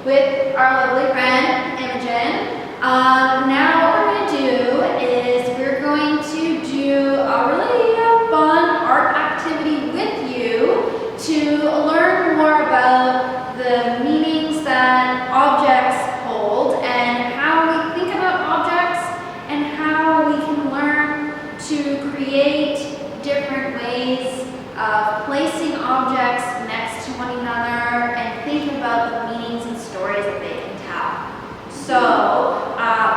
with our lovely friend, Imogen. Now what we're going to do is we're going to do a really fun art activity with you to learn more about the meanings that objects hold and how we think about objects and how we can learn to create different ways of placing objects next to one another and think about the meanings and stories that they can tell. So,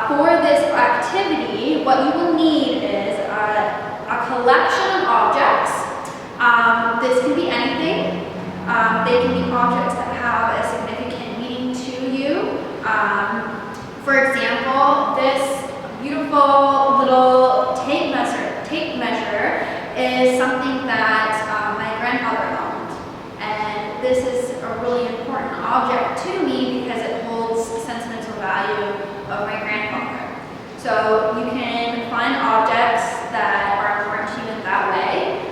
for this activity, what you will need is a collection of objects. This can be anything. They can be objects that have a significant meaning to you. For example, this beautiful little tape measure is something that my grandfather owned. And this is a really important object to me because it holds the sentimental value of my grandfather. So you can find objects that are important to you in that way.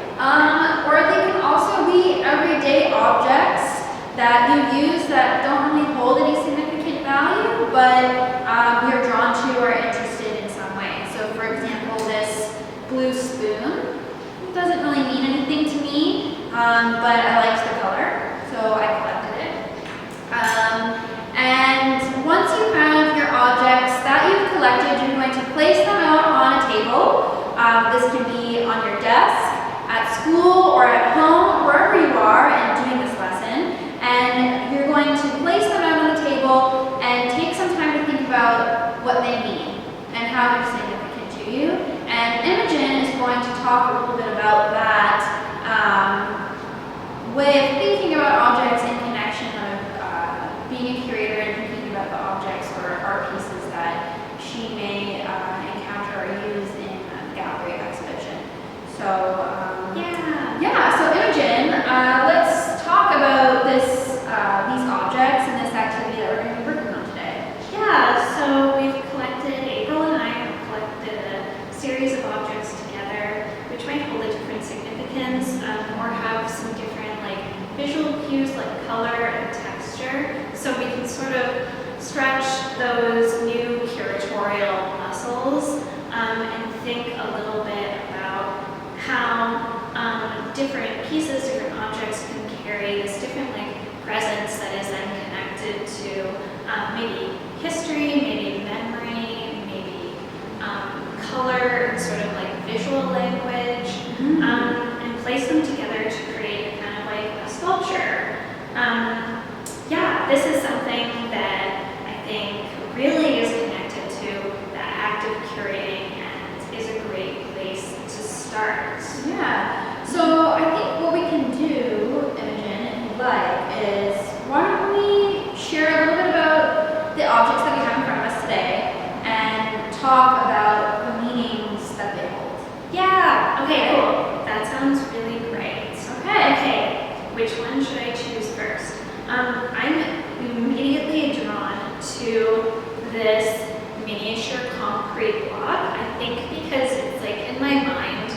Or they can also be everyday objects that you use that don't really hold any significant value, but you're drawn to or interested in some way. So for example, this blue spoon doesn't really mean anything to me, but I liked the color, so I collected it. And once you have your objects that you've collected, you're going to place them out on a table. This can be on your desk, at school, or at home, wherever you are and doing this lesson. And you're going to place them out on the table and take some time to think about what they mean and how they're significant to you. And Imogen is going to talk a little bit about that way of thinking about objects in connection of being a curator and thinking about the objects or art pieces that she may encounter or use in a gallery exhibition. So, so Imogen, let's talk about these objects and this activity that we're going to be working on today. Yeah, so April and I have collected a series of objects together, which might hold a different significance or have some different visual cues like color and texture. So we can sort of stretch those new curatorial muscles and think a little bit about how different pieces, different objects can carry this different presence that is then connected to maybe history, maybe memory, maybe color, and sort of visual language, and place them together to create kind of a sculpture. This is something that I think really is connected to the act of curating and is a great place to start. Yeah. So I think what we can do, Imogen, if you'd like, is why don't we share a little bit about the objects that we have in front of us today and talk about the meanings that they hold. Yeah. Okay, cool. That sounds really great. Okay. Which one should I choose first? I'm immediately drawn to this miniature concrete block. I think because it's in my mind,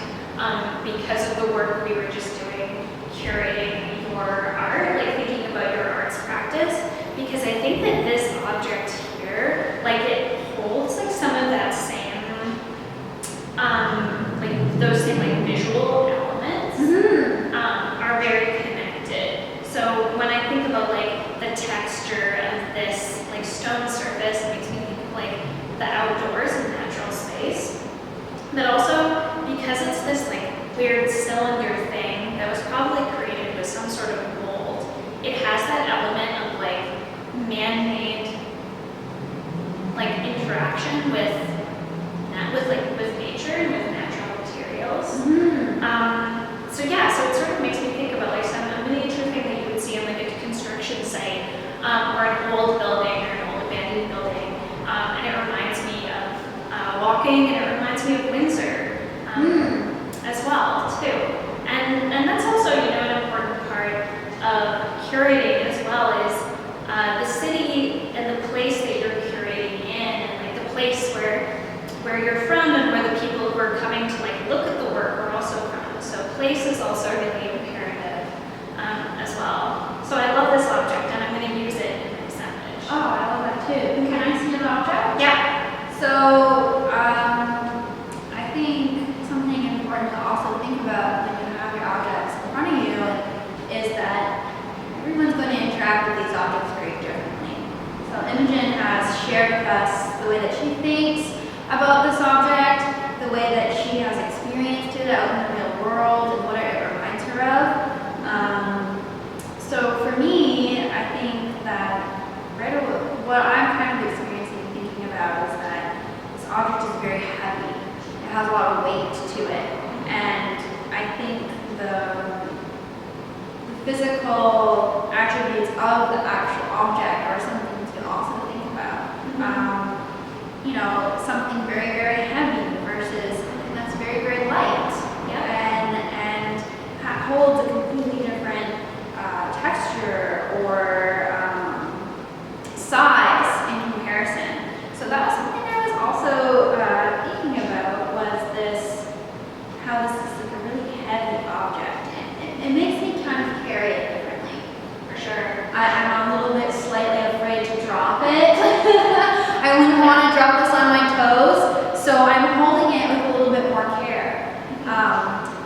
because of the work we were just doing, curating your art, thinking about your arts practice, because I think that this object here, it holds some of that same, those same visual elements are very connected. So when I think about the texture of this stone surface, it makes me think of the outdoors and natural space. But also because it's this weird cylinder thing that was probably created with some sort of mold, it has that element of man-made interaction with nature and with natural materials. So it sort of makes me think about a miniature thing that you would see on a construction site or an old building or an old abandoned building, and it reminds me of walking, and it reminds me of Windsor as well too. And that's also an important part of curating as well is the city and the place that you're curating in, and the place where you're from and where the people who are coming to look at the work are also from. So place is also really imperative as well. So I love this object and I'm going to use it in my sandwich. So I think something important to also think about when you have your objects in front of you is that everyone's going to interact with these objects very differently. So Imogen has shared with us the way that she thinks about this object, the way that she has experienced it out in the real world, and what it reminds her of. So for me, I think that what I'm kind of experiencing and thinking about is that this object is very heavy. It has a lot of weight to it. And I think the physical attributes of the actual object are something to also think about. You know, something very, very heavy versus something that's very, very light. And holds a completely different texture or size in comparison. So that was something I was also thinking about, was how this is like a really heavy object. It makes me kind of carry it differently, for sure. I'm a little bit slightly afraid to drop it. I wouldn't want to drop this on my toes, so I'm holding it with a little bit more care.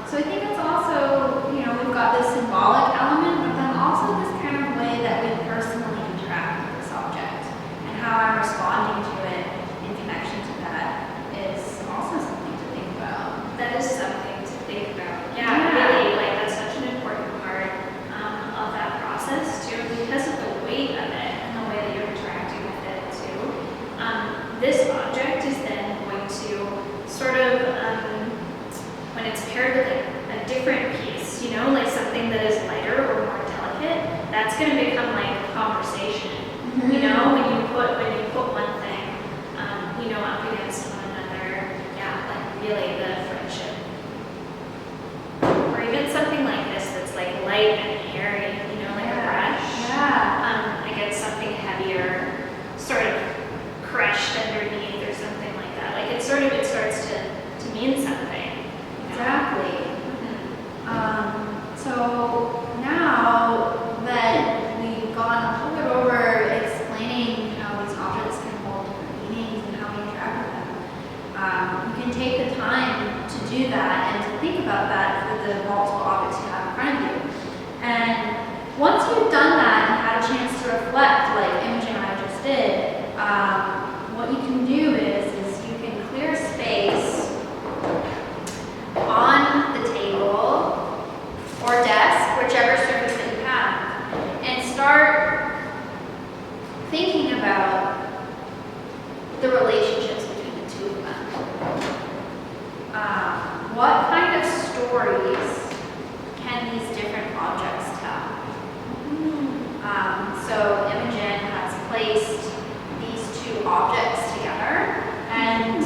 So I think it's also, you know, we've got this symbolic element, but then also this kind of way that we personally interact with this object, and how I'm responding to it in connection to that is also something to think about. That is something to think about. Yeah, really, like that's such an important part of that process too, because of the weight of it and the way that you're interacting with it too. This object is then going to sort of, when it's paired with a different piece, you know, like something that is lighter or more delicate, that's going to become like a conversation. You know, when you put one thing, you know, up against one another, yeah, like really the friendship. Or even something like this that's like light and airy, you know, like a brush. Against something heavier, sort of crushed underneath or something like that. Like it starts to mean something. Exactly. So now that we've gone a little bit over explaining how these objects can hold different meanings and how we interact with them, you can take the time to do that and to think about that with the multiple objects you have in front of you. And once you've done that and had a chance to reflect, like Imogen and I just did, what you can do is you can clear space on the table or desk, whichever surface that you have, and start thinking about the relationships between the two of them. What kind of stories can these different objects tell? So Imogen has placed these two objects together, and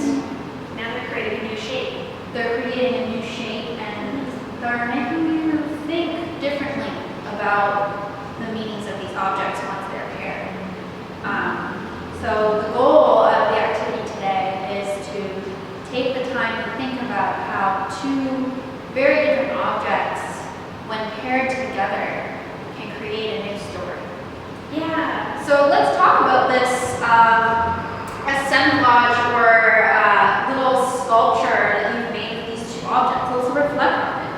now they're creating a new shape. They're creating a new shape, and they're making you think differently about the meanings of these objects once they're paired. So the goal of the activity today is to take the time to think about how two very different objects, when paired together, can create a new story. Yeah. So let's talk about this assemblage or little sculpture that you've made of these two objects. Let's reflect on it.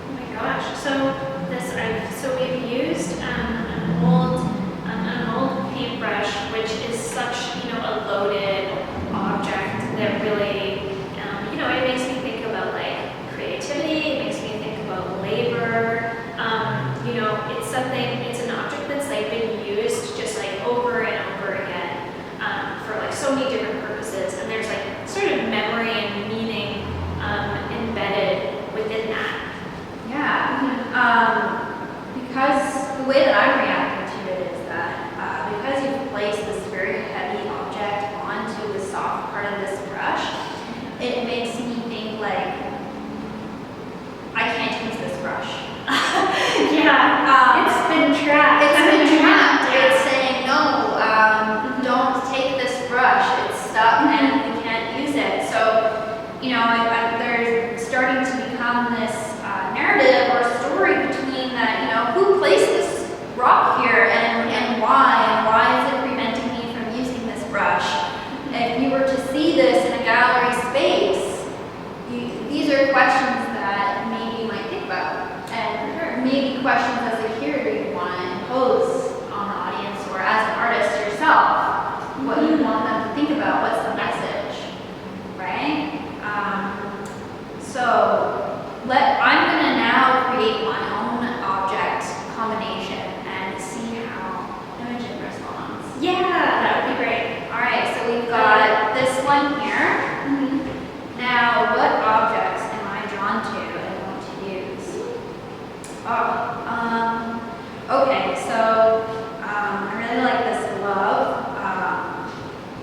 Oh my gosh. So we've used an old paintbrush, which is such, you know, a loaded object that really, you know, it makes me think about like creativity. It makes me think about labor. You know, it's an object that's like been used one here. Now, what objects am I drawn to and want to use? Okay, so I really like this glove.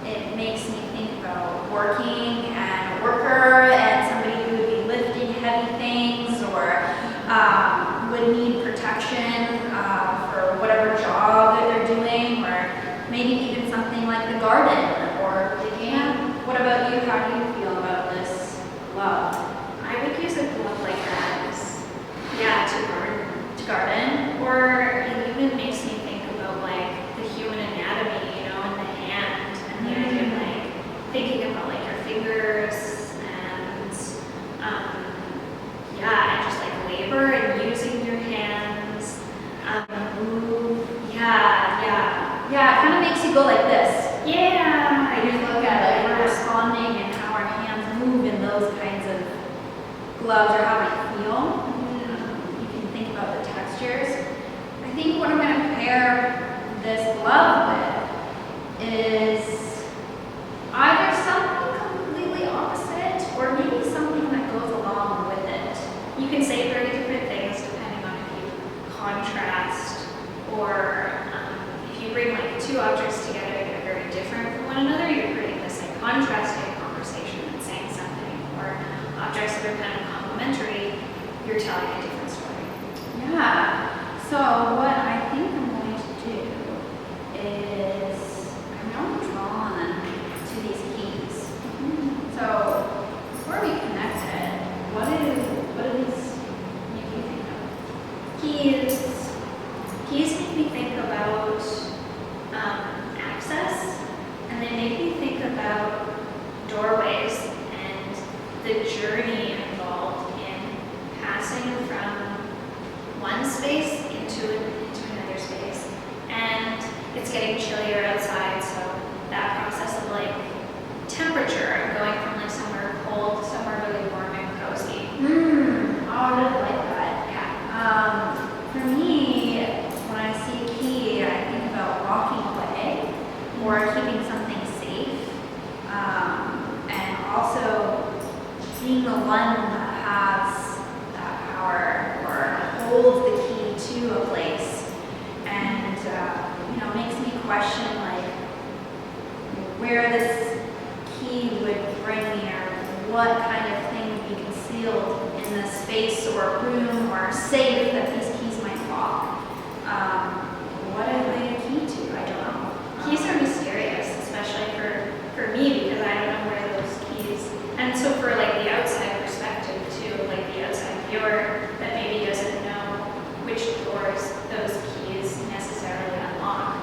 It makes me think about working and a worker and somebody who would be lifting heavy things or would need protection for whatever job that they're doing, or maybe even something like the garden or the game. What about you? How do you feel about this glove? I would use a glove like that to garden. To garden? Or it even makes me think about like the human anatomy, you know, and the hand, and the idea of like thinking about like your fingers and and just like labor and using your hands. Yeah, it kind of makes you go like this. Yeah. I just look at like we're responding and how our hands move in those kinds of gloves or how they feel. You can think about the textures. I think what I'm going to pair this glove with is either something completely opposite or maybe something that goes along with it. You can say very different things depending on if you contrast or if you bring like two objects together that are very different from one another, you're creating this like contrasting conversation and saying something. Or objects that are kind of complementary, you're telling a different story. Yeah. So what I think I'm going to do is I'm now drawn to these keys. So before we connected, what do these make you think of? Keys make me think about access, and they make me think about doorways and the journey involved in passing from one space into another space. And it's getting chillier outside, so that process of like temperature, going from like somewhere cold to somewhere really warm and cozy. I really like that. Yeah. For me, when I see a key, I think about walking away or keeping something safe, and also being the one that has that power or holds the key to a place, and makes me question like where this key would bring me or what kind of thing would be concealed in the space or room or safe that these keys might lock. What are they a key to? I don't know. Keys are mysterious, especially for me, because I don't know where those keys, and so for like the outside perspective too, like the outside viewer that maybe doesn't know which doors those keys necessarily unlock.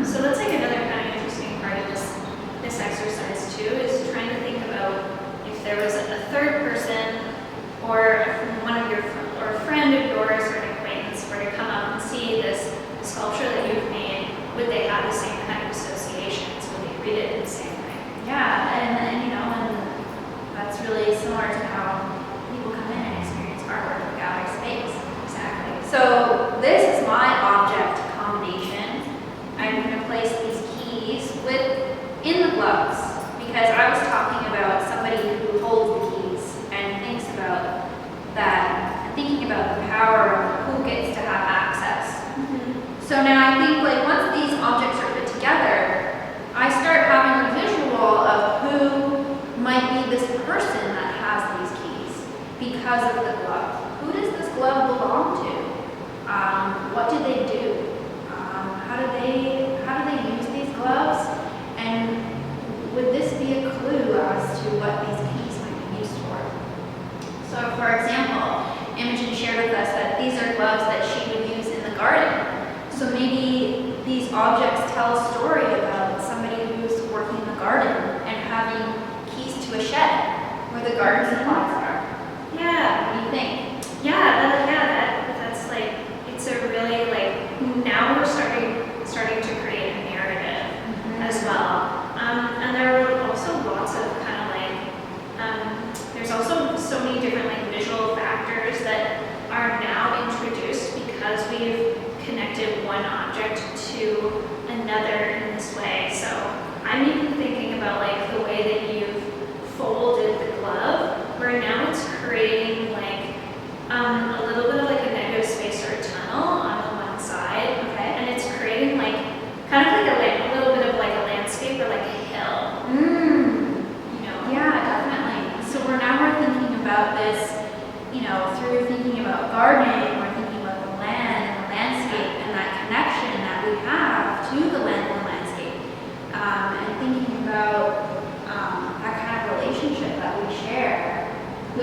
So that's like another kind of interesting part of this exercise too, is trying to think about if there was a third person or one of your or a friend of yours or an acquaintance were to come up and see this sculpture that you've made, would they have the same kind of associations? Would they read it in the same way? Yeah, and that's really similar to how people come in and experience artwork in the gallery space. Exactly. So this is my object combination. I'm going to place these keys in the gloves because I was talking about somebody who holds the keys and thinks about that, thinking about the power of who gets to have access. So now I think like once these objects are put together, I start having a visual of who might be this person that has these keys because of the glove. Who does this glove belong to? What do they do? How do they use these gloves? And would this be a clue as to what these keys might be used for? So for example, Imogen shared with us that these are gloves that she would use in the garden. So maybe these objects tell a story about somebody who's working in the garden and having keys to a shed where the garden supplies are. Yeah. What do you think? That's like, it's a really like, now we're starting to create a narrative as well. And there are also lots of kind of like, there's also so many different like visual factors that are now introduced because we've connected one object to another in this way. So I'm even thinking about like the way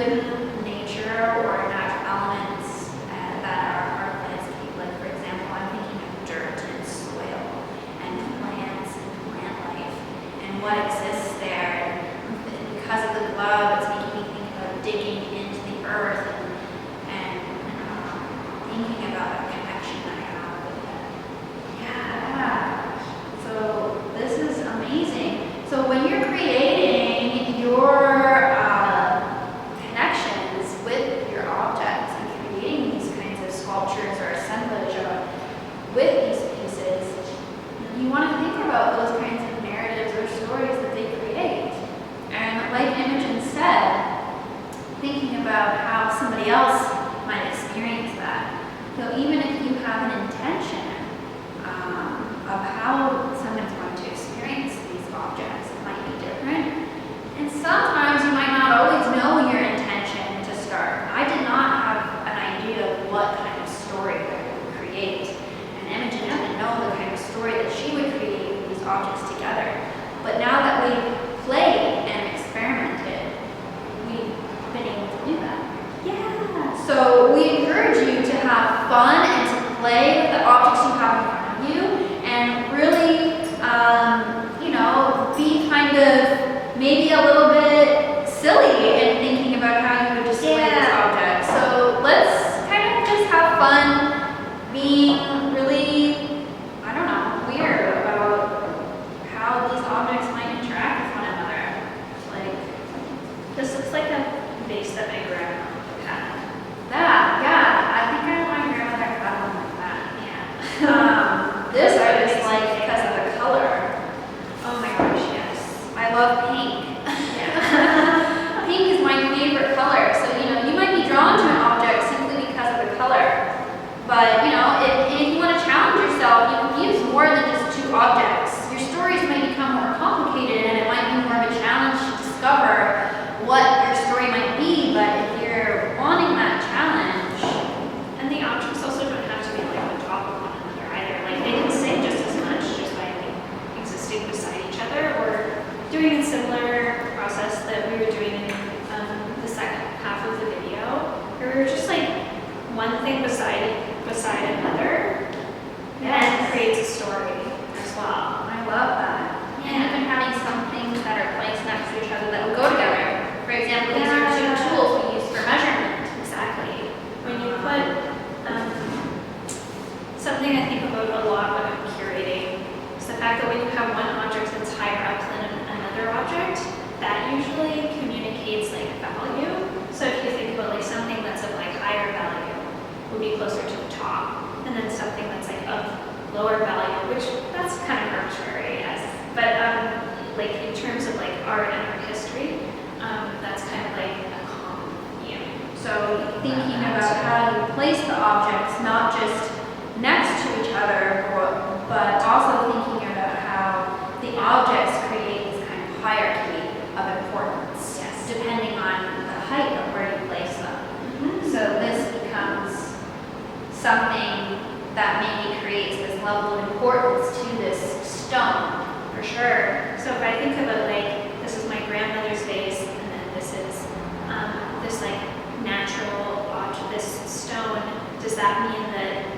with nature or natural elements that are landscape. Like for example, I'm thinking of dirt and soil and plants and plant life and what exists there. And because of the glove, it's making me think about digging into the earth and thinking about a connection that I have with it. Yeah. So this is amazing. So when you're creating your connections with your objects and creating these kinds of sculptures or assemblage with these pieces, you want to think about those kinds of narratives or stories that they create. And like Imogen said, thinking about how somebody else might experience that. So even if you have an intention of how someone's going to experience these objects, it might be different. And sometimes you might not always know your intention to start. I did not have an idea of what kind of story I would create. And Imogen didn't know the kind of story that she would create with these objects together. But now that we've played and experimented, we've been able to do that. Yeah. So we encourage you to have fun and to play with the objects you have in front of you and really, be kind of maybe a little bit silly in thinking about how you would display this object. So let's kind of just have fun being really, weird about how these objects might interact with one another. Like, This looks like a vase that my grandma had. I think my grandmother had one like that. Yeah. This I just like because of the color. Oh my gosh, yes. I love pink. Yeah. Pink is my favorite color. So, you might be drawn to an object simply because of the color. But, if you want to challenge yourself, you can use more than just two objects. Your stories might become more complicated and it might be more of a challenge to discover what your story might be. But if you're wanting that challenge, And the objects also don't have to be like on top of one another either. Like they can say just as much just by like existing beside each other or doing a similar process that we were doing in the second half of the video. We were just like one thing beside another and creates a story as well. I love that. And even having some things that are placed next to each other that will go together. For example, these are two tools we use for measurement. Exactly. When you put something I think about a lot when I'm curating is the fact that when you have one object that's higher up than another object, that usually communicates like value. So if you think about like something that's of like higher value would be closer to the top, and then something that's like of lower value, which that's kind of arbitrary, but like in terms of like art and art history, that's kind of like a common theme. So thinking about how you place the objects, not just next to each other, but also thinking about how the objects create this kind of hierarchy of importance, depending on the height of where you place them. So this becomes something that maybe creates this level of importance to this stone, for sure. So if I think about like, this is my grandmother's vase, and then this is this like natural object, this stone, does that mean that,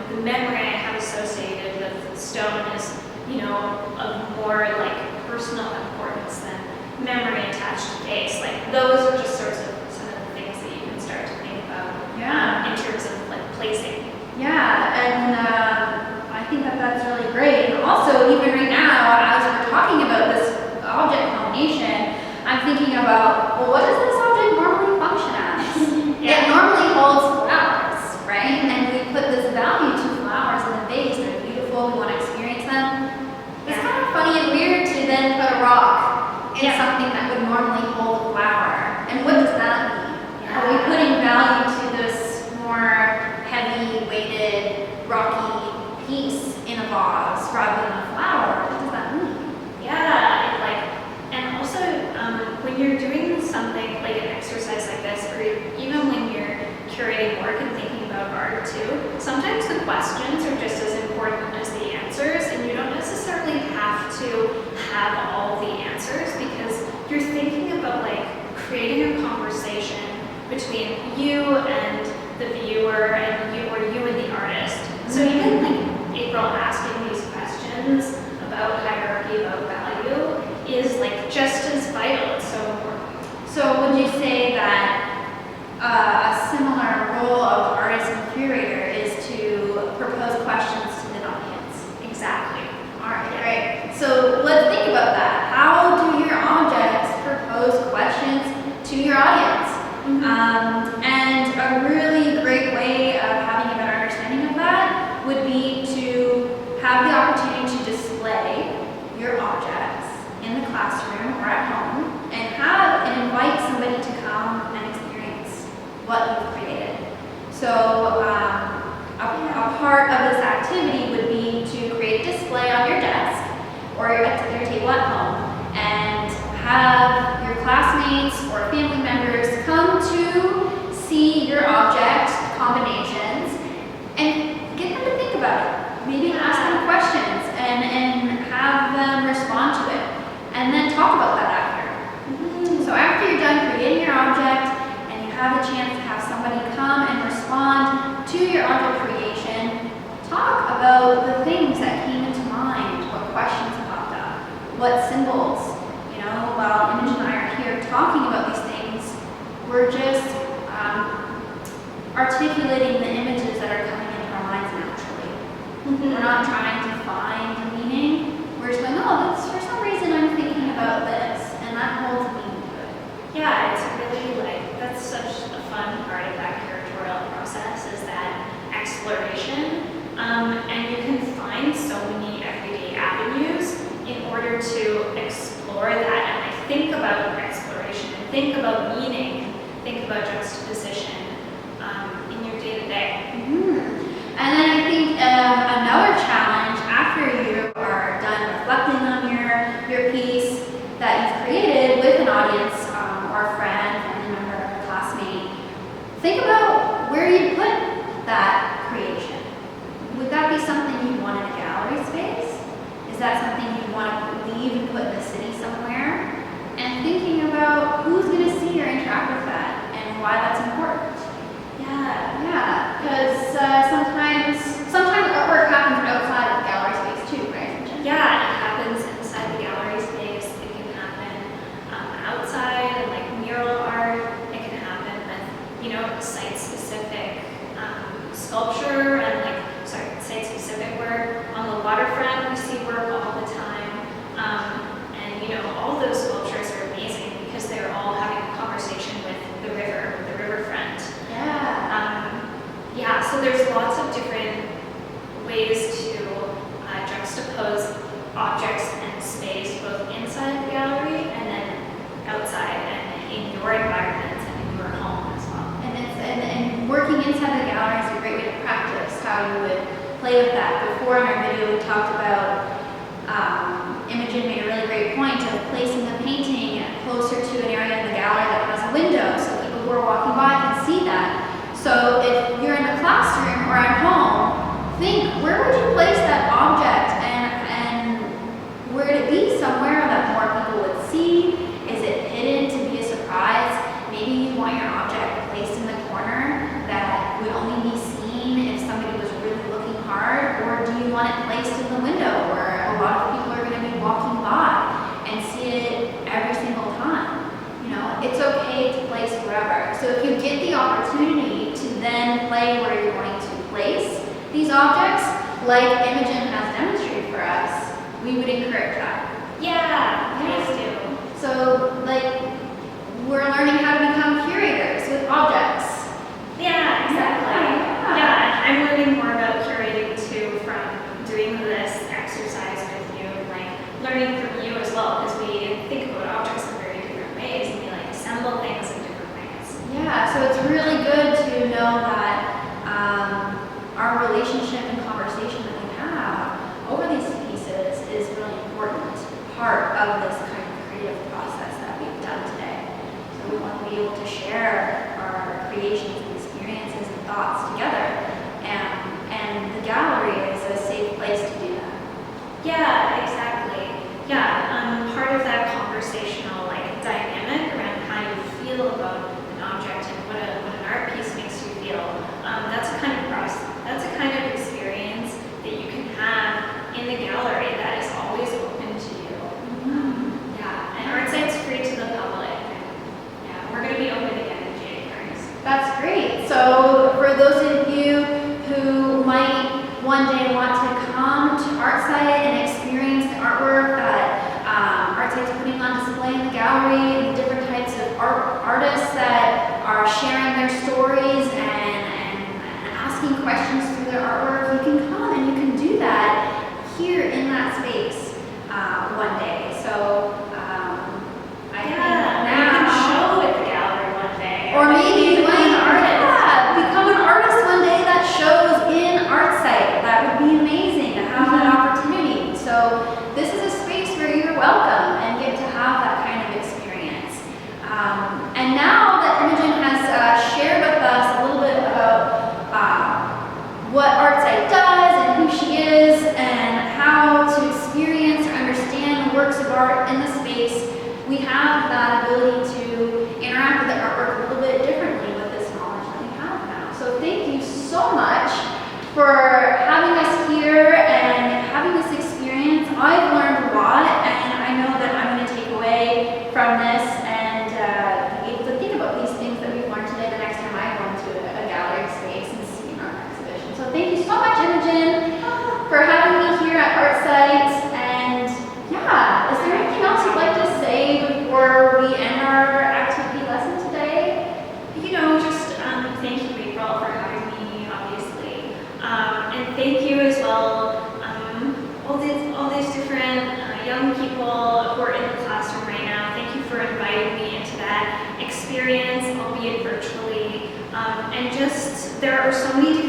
the memory I have associated with the stone is, of more like personal importance than memory attached to vase? Like those are just sorts of some of the things that you can start to think about in terms of like placing. Yeah, and I think that that's really great. And also, even right now, as we're talking about this object combination, I'm thinking about, well, what does this object normally function as? It normally holds flowers, right? And we put this value to flowers in the vase. They're beautiful, we want to experience them. It's kind of funny and weird to then put a rock in something that would normally hold a flower. And what does that mean? Are we putting value to this more heavy-weighted, rocky piece in a vase rather than a flower? What does that mean? And also when you're doing something like an exercise like this, or even when you're curating work and thinking about art too, sometimes the questions are just as important as the answers, and you don't necessarily have to have all the answers because you're thinking about like creating a conversation classroom or at home and invite somebody to come and experience what you've created. So a part of this activity would be to create a display on your desk or at your table at home and have your classmates or family members come to see your object combinations and get them to think about it. Maybe ask them questions and have them respond to it and then talk about that after. So after you're done creating your object and you have the chance to have somebody come and respond to your object creation, talk about the things that came into mind, what questions popped up, what symbols. You know, while Imogen and I are here talking about these things, we're just articulating the images that are coming into our minds naturally. We're not trying to find the meaning. We're just going, oh, that's, for some reason I'm thinking about this, and that holds meaning to it. Yeah, it's really that's such a fun part of that curatorial process is that exploration. And you can find so many everyday avenues in order to explore that. And I think about exploration and think about meaning, think about juxtaposition in your day-to-day. And then I think another challenge after you are done reflecting on your piece that you've created with an audience or a friend, family member, classmate, think about where you put that creation. Would that be something you'd want in a gallery space? Is that something you'd want to leave and put in the city somewhere? And thinking about who's going to see or interact with that and why that's important. Yeah, because sometimes artwork happens outside of the gallery space too, right? Yeah, it happens inside the gallery space. It can happen outside, and like mural art. It can happen with, site-specific sculpture and site-specific work. On the waterfront, we see work all the time. All those sculptures are amazing because they're all having a conversation with the riverfront. So there's lots of different ways to juxtapose objects and space, both inside the gallery and then outside and in your environment and in your home as well. And working inside the gallery is a great way to practice how you would play with that. Before in our video we talked about Imogen made a really great point of placing the painting closer to an area in the gallery that has a window so people who are walking by can see that. So if you're in a classroom or at home, think, where would you place that object and would it be somewhere that more people would see? Is it hidden to be a surprise? Maybe you want your object placed in the corner that would only be seen if somebody was really looking hard, or do you want it placed in the window where a lot of people are going to be walking by and see it every single time? It's okay to place wherever. So if you get the opportunity to then play where you're going to place these objects, like Imogen has demonstrated for us, we would encourage that. Yeah, please do. So, we're learning how to become curators with objects. Yeah, exactly. Yeah, I'm learning more about curating too from doing this exercise with you, and learning from you as well, because we think about objects in very different ways, and we assemble things in different ways. Yeah, so it's really good to know that our relationship and conversation that we have over these pieces is really important part of this kind of creative process that we've done today. So we want to be able to share our creations and experiences and thoughts together, and the gallery is a safe place to do that. Yeah, exactly. Yeah, part of that conversational dynamic around how you feel about an object and what we have that ability to interact with the artwork a little bit differently with this knowledge that we have now. So thank you so much for having us here and having this experience. I've learned a lot, and I know that I'm going to take away from this and be able to think about these things that we've learned today the next time I go into a gallery space and see an art exhibition. So thank you so much, Imogen, for having me here at Artcite. And yeah, is there anything else you'd like to say before we end our activity lesson today? Just thank you, April, for having me, obviously. And thank you as well, all these different young people who are in the classroom right now. Thank you for inviting me into that experience, albeit virtually. And there are so many different